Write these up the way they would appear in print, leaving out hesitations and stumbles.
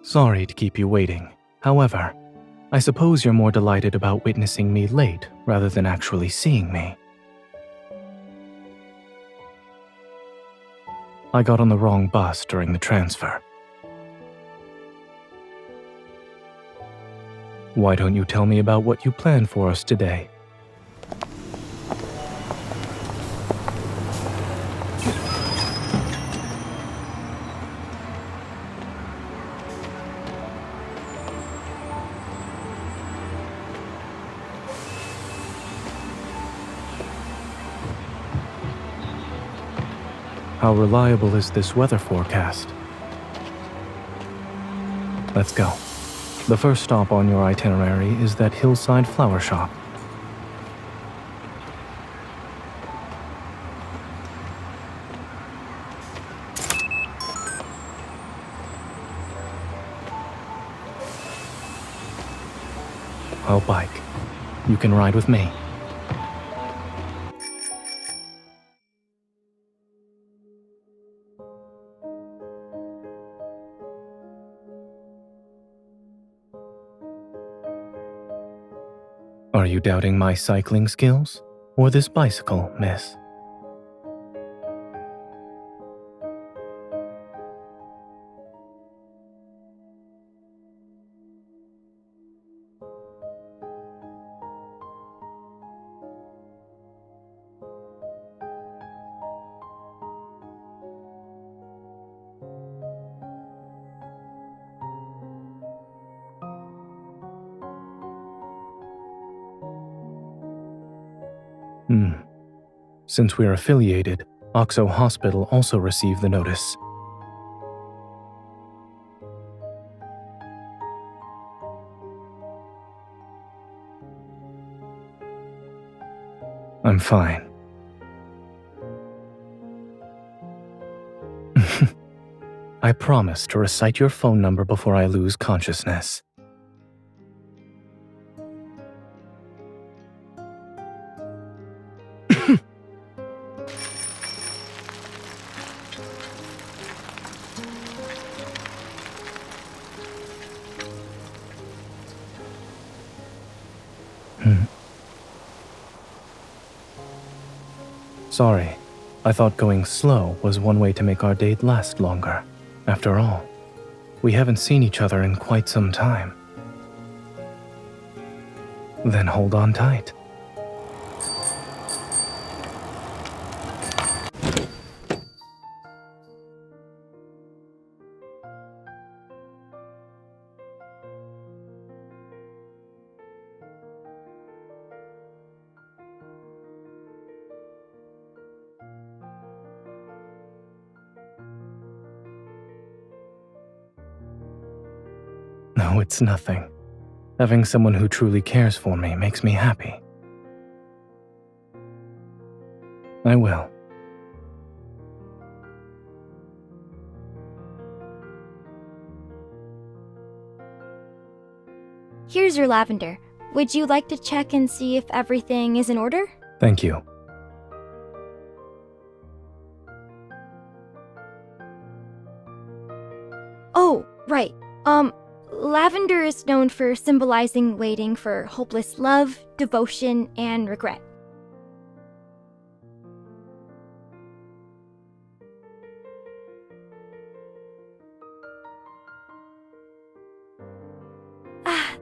Sorry to keep you waiting. However, I suppose you're more delighted about witnessing me late rather than actually seeing me. I got on the wrong bus during the transfer. Why don't you tell me about what you planned for us today? How reliable is this weather forecast? Let's go. The first stop on your itinerary is that hillside flower shop. I'll bike. You can ride with me. Are you doubting my cycling skills? Or this bicycle, miss? Since we're affiliated, Oxo Hospital also received the notice. I'm fine. I promise to recite your phone number before I lose consciousness. Sorry, I thought going slow was one way to make our date last longer. After all, we haven't seen each other in quite some time. Then hold on tight. No, it's nothing. Having someone who truly cares for me makes me happy. I will. Here's your lavender. Would you like to check and see if everything is in order? Thank you. Oh, right. Lavender is known for symbolizing waiting for hopeless love, devotion, and regret.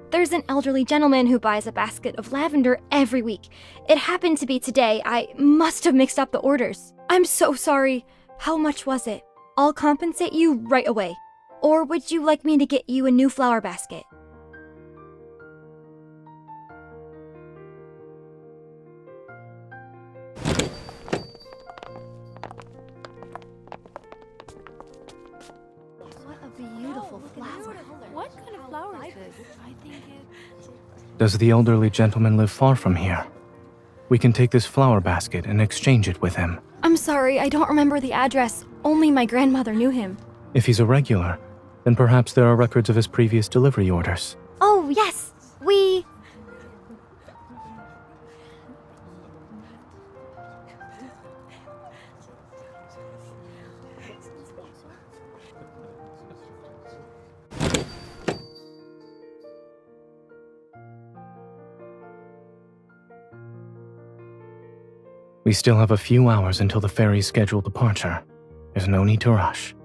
There's an elderly gentleman who buys a basket of lavender every week. It happened to be today. I must have mixed up the orders. I'm so sorry. How much was it? I'll compensate you right away. Or would you like me to get you a new flower basket? What a beautiful flower. What kind of flower is this? I think Does the elderly gentleman live far from here? We can take this flower basket and exchange it with him. I'm sorry, I don't remember the address. Only my grandmother knew him. If he's a regular, then perhaps there are records of his previous delivery orders. Oh, yes. We... We still have a few hours until the ferry's scheduled departure. There's no need to rush.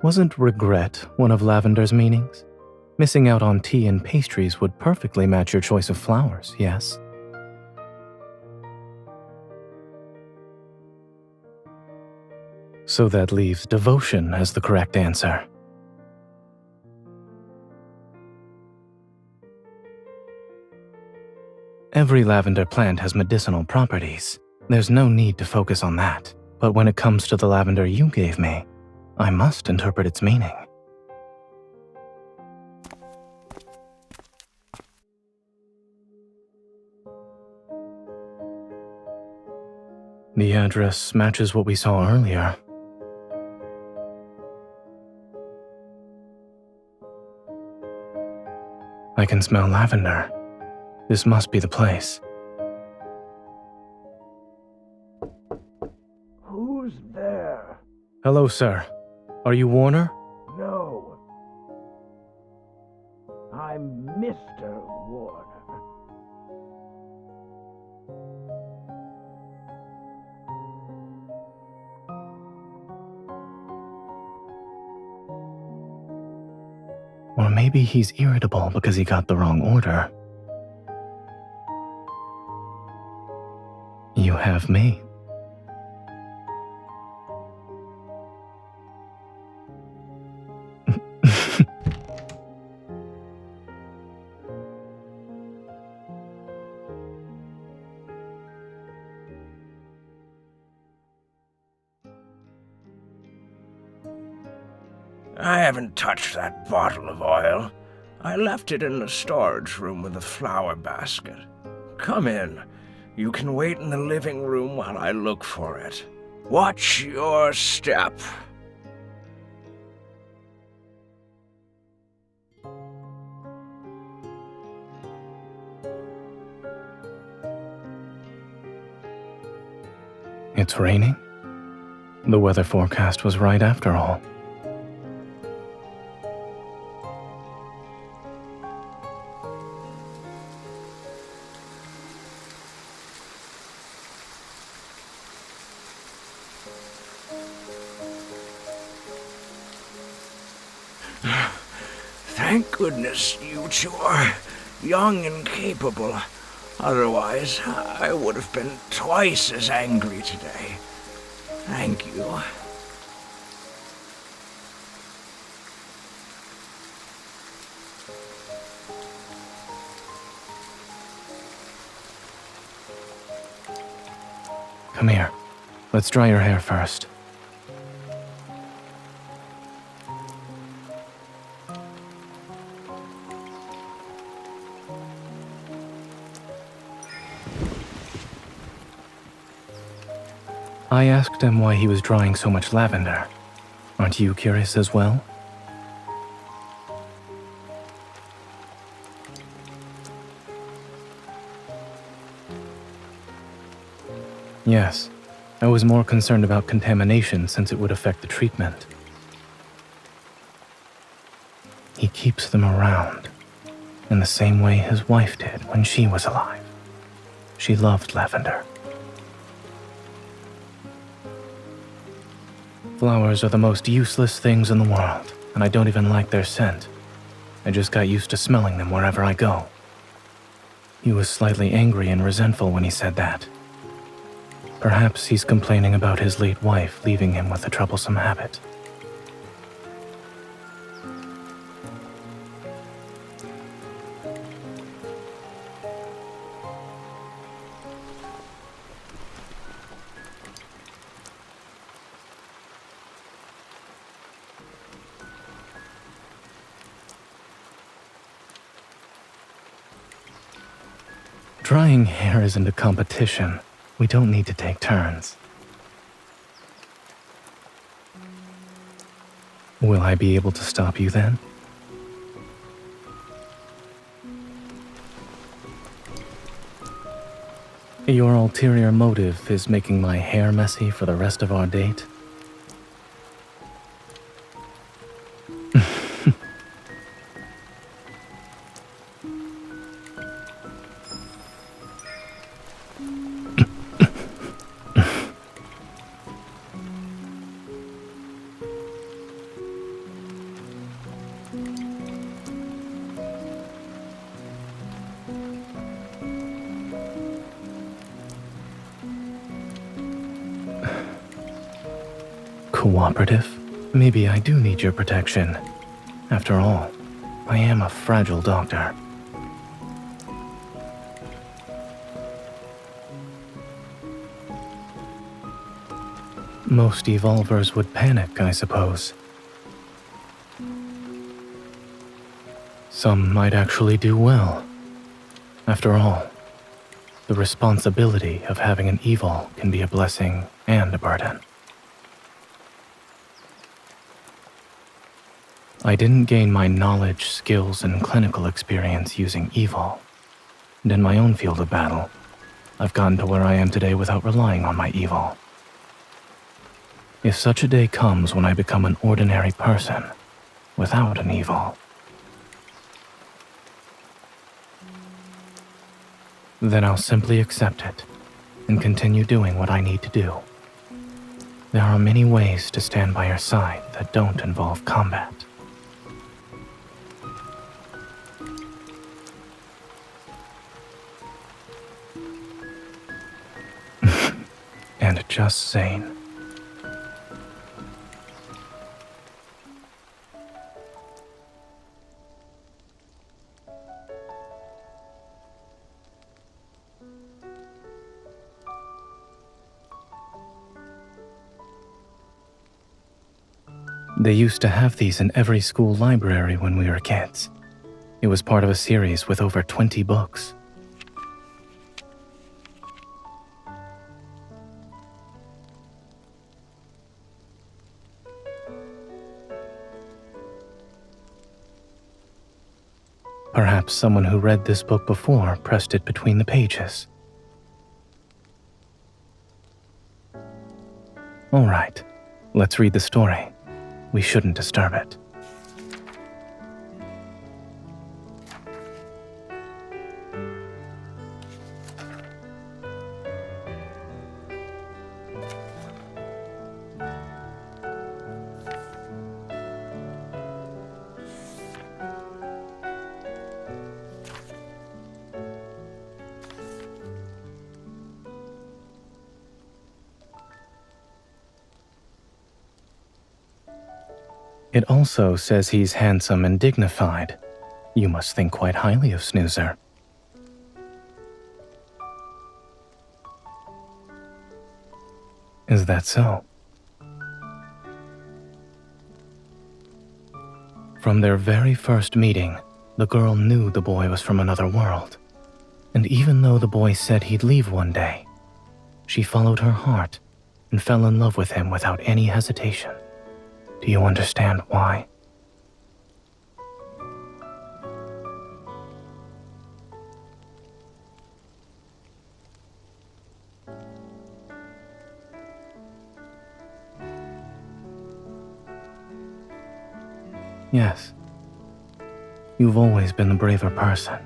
Wasn't regret one of Lavender's meanings? Missing out on tea and pastries would perfectly match your choice of flowers, yes? So that leaves devotion as the correct answer. Every lavender plant has medicinal properties. There's no need to focus on that. But when it comes to the lavender you gave me, I must interpret its meaning. The address matches what we saw earlier. I can smell lavender. This must be the place. Who's there? Hello, sir. Are you Warner? No. I'm Mr. Warner. Or maybe he's irritable because he got the wrong order. You have me. I haven't touched that bottle of oil. I left it in the storage room with the flower basket. Come in. You can wait in the living room while I look for it. Watch your step. It's raining? The weather forecast was right after all. Thank goodness you two are young and capable. Otherwise, I would have been twice as angry today. Thank you. Come here. Let's dry your hair first. I asked him why he was drying so much lavender. Aren't you curious as well? Yes, I was more concerned about contamination since it would affect the treatment. He keeps them around, in the same way his wife did when she was alive. She loved lavender. Flowers are the most useless things in the world, and I don't even like their scent. I just got used to smelling them wherever I go. He was slightly angry and resentful when he said that. Perhaps he's complaining about his late wife leaving him with a troublesome habit. Drying hair isn't a competition. We don't need to take turns. Will I be able to stop you then? Your ulterior motive is making my hair messy for the rest of our date? Cooperative? Maybe I do need your protection. After all, I am a fragile doctor. Most evolvers would panic, I suppose. Some might actually do well. After all, the responsibility of having an evil can be a blessing and a burden. I didn't gain my knowledge, skills, and clinical experience using evil. And in my own field of battle, I've gotten to where I am today without relying on my evil. If such a day comes when I become an ordinary person, without an evil, then I'll simply accept it and continue doing what I need to do. There are many ways to stand by your side that don't involve combat. And just Zayne. They used to have these in every school library when we were kids. It was part of a series with over 20 books. Perhaps someone who read this book before pressed it between the pages. All right, let's read the story. We shouldn't disturb it. It also says he's handsome and dignified. You must think quite highly of Snoozer. Is that so? From their very first meeting, the girl knew the boy was from another world. And even though the boy said he'd leave one day, she followed her heart and fell in love with him without any hesitation. Do you understand why? Yes. You've always been the braver person.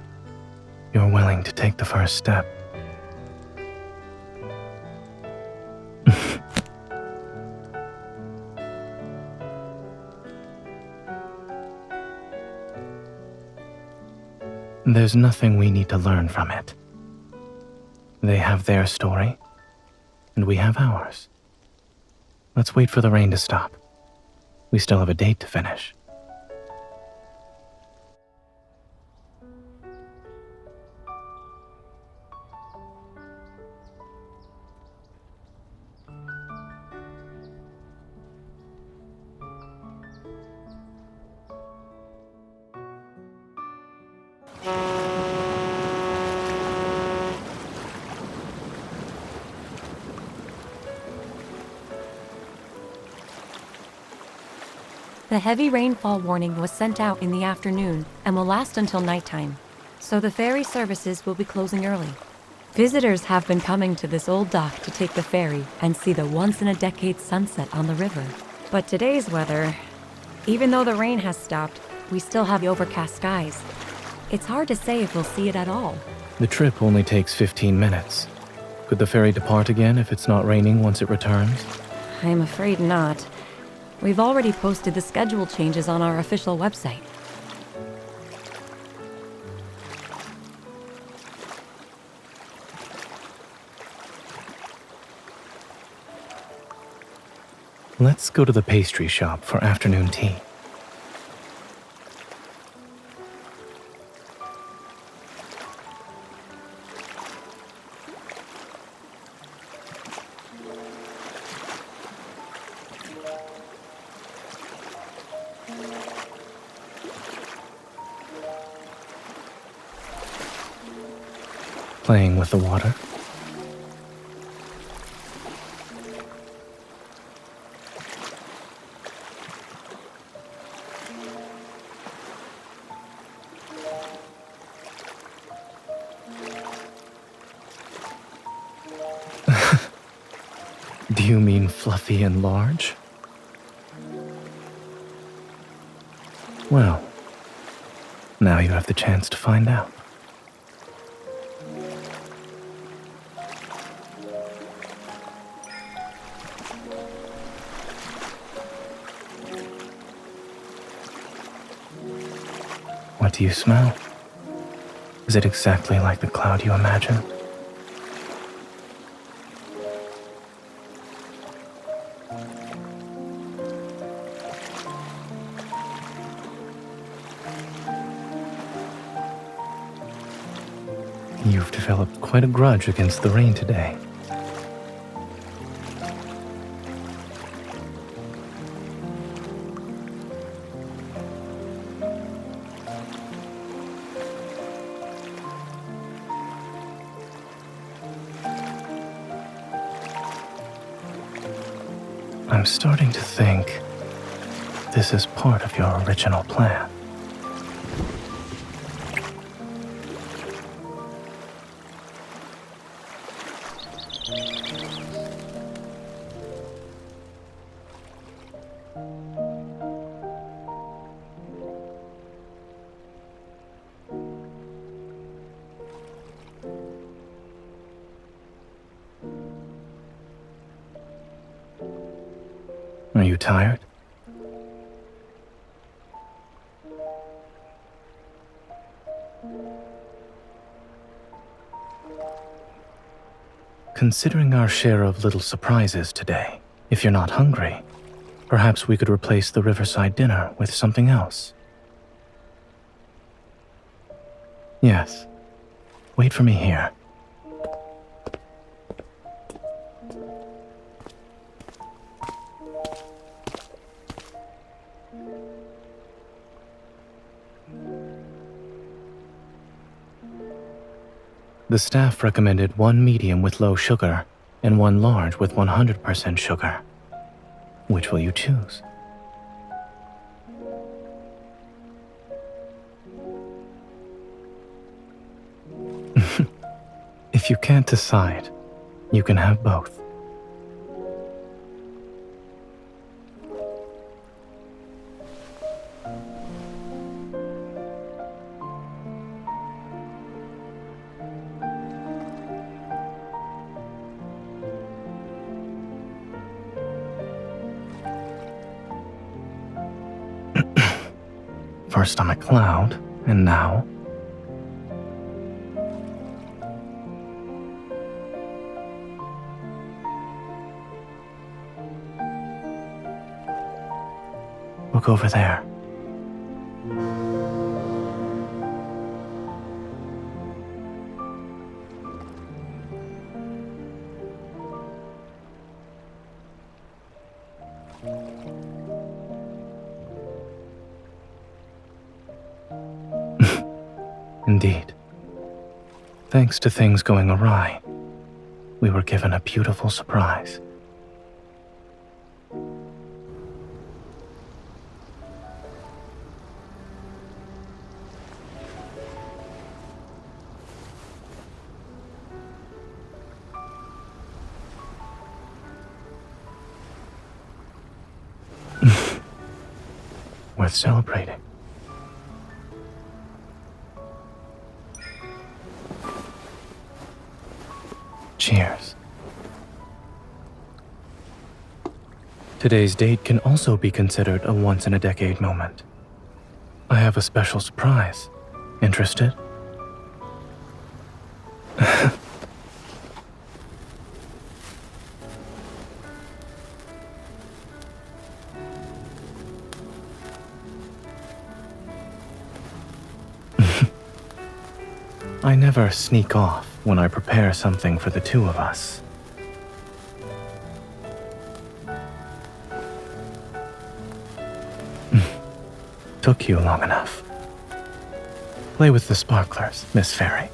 You're willing to take the first step. There's nothing we need to learn from it. They have their story, and we have ours. Let's wait for the rain to stop. We still have a date to finish. The heavy rainfall warning was sent out in the afternoon and will last until nighttime, so the ferry services will be closing early. Visitors have been coming to this old dock to take the ferry and see the once-in-a-decade sunset on the river. But today's weather, even though the rain has stopped, we still have overcast skies. It's hard to say if we'll see it at all. The trip only takes 15 minutes. Could the ferry depart again if it's not raining once it returns? I'm afraid not. We've already posted the schedule changes on our official website. Let's go to the pastry shop for afternoon tea. Playing with the water. Do you mean fluffy and large? Well, now you have the chance to find out. What do you smell? Is it exactly like the cloud you imagine? You've developed quite a grudge against the rain today. I'm starting to think this is part of your original plan. Are you tired? Considering our share of little surprises today, if you're not hungry, perhaps we could replace the riverside dinner with something else. Yes. Wait for me here. The staff recommended one medium with low sugar and one large with 100% sugar. Which will you choose? If you can't decide, you can have both. First on a cloud, and now... Look over there. Indeed. Thanks to things going awry, we were given a beautiful surprise. Worth celebrating. Cheers. Today's date can also be considered a once-in-a-decade moment. I have a special surprise. Interested? I never sneak off when I prepare something for the two of us. Took you long enough. Play with the sparklers, Miss Fairy.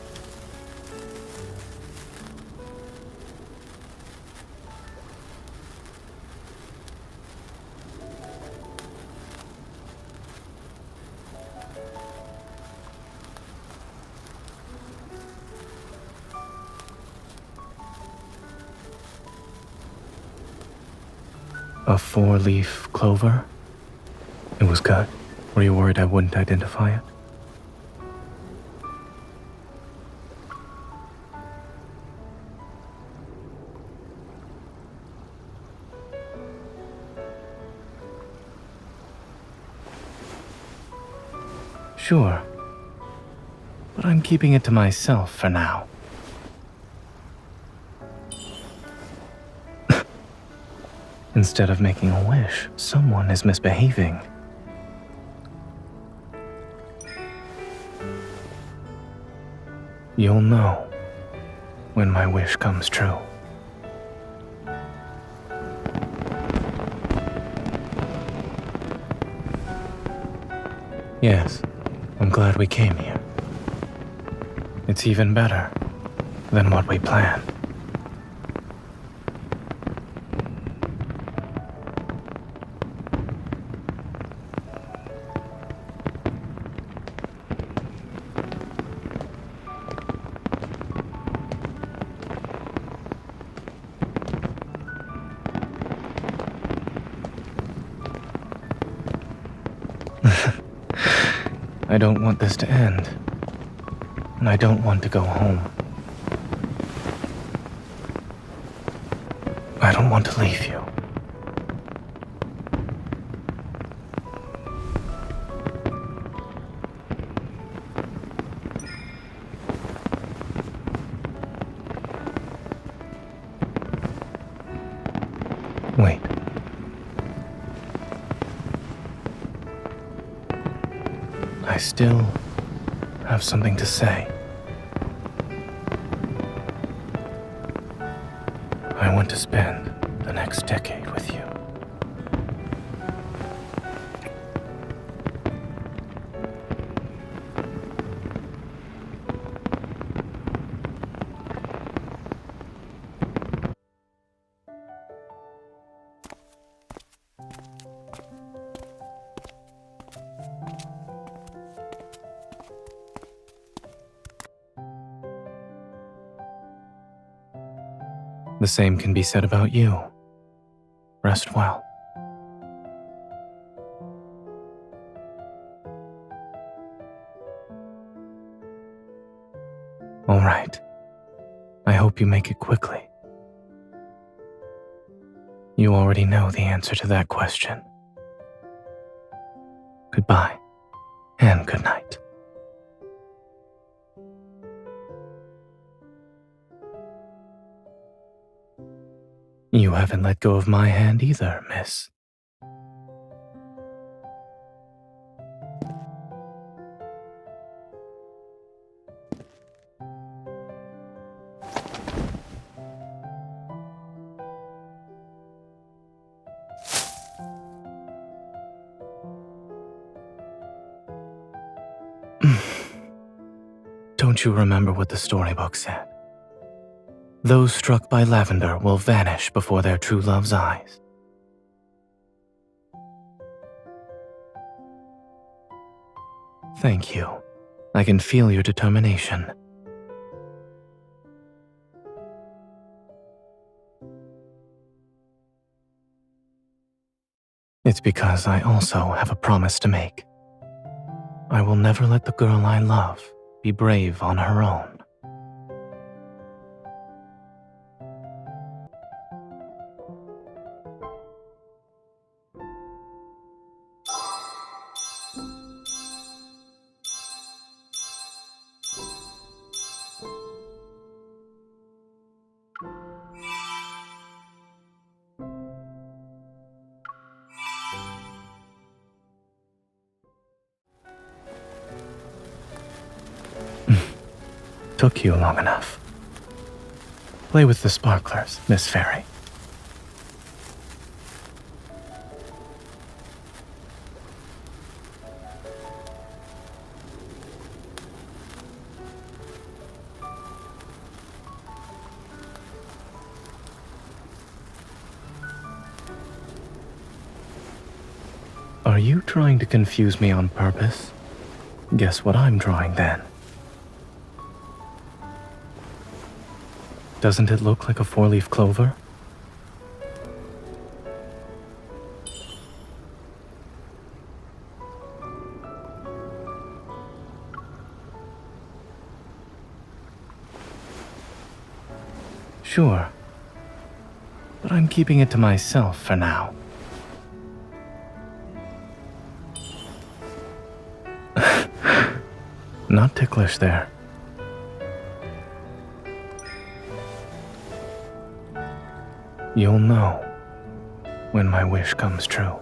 A 4-leaf clover? It was good. Were you worried I wouldn't identify it? Sure. But I'm keeping it to myself for now. Instead of making a wish, someone is misbehaving. You'll know when my wish comes true. Yes, I'm glad we came here. It's even better than what we planned. I don't want this to end, and I don't want to go home. I don't want to leave you. Wait. I still have something to say. I want to spend the next decade with you. The same can be said about you. Rest well. All right. I hope you make it quickly. You already know the answer to that question. Goodbye, and good night. You haven't let go of my hand either, miss. Don't you remember what the storybook said? Those struck by lavender will vanish before their true love's eyes. Thank you. I can feel your determination. It's because I also have a promise to make. I will never let the girl I love be brave on her own. Took you long enough. Play with the sparklers, Miss Fairy. Are you trying to confuse me on purpose? Guess what I'm drawing then? Doesn't it look like a four-leaf clover? Sure. But I'm keeping it to myself for now. Not ticklish there. You'll know when my wish comes true.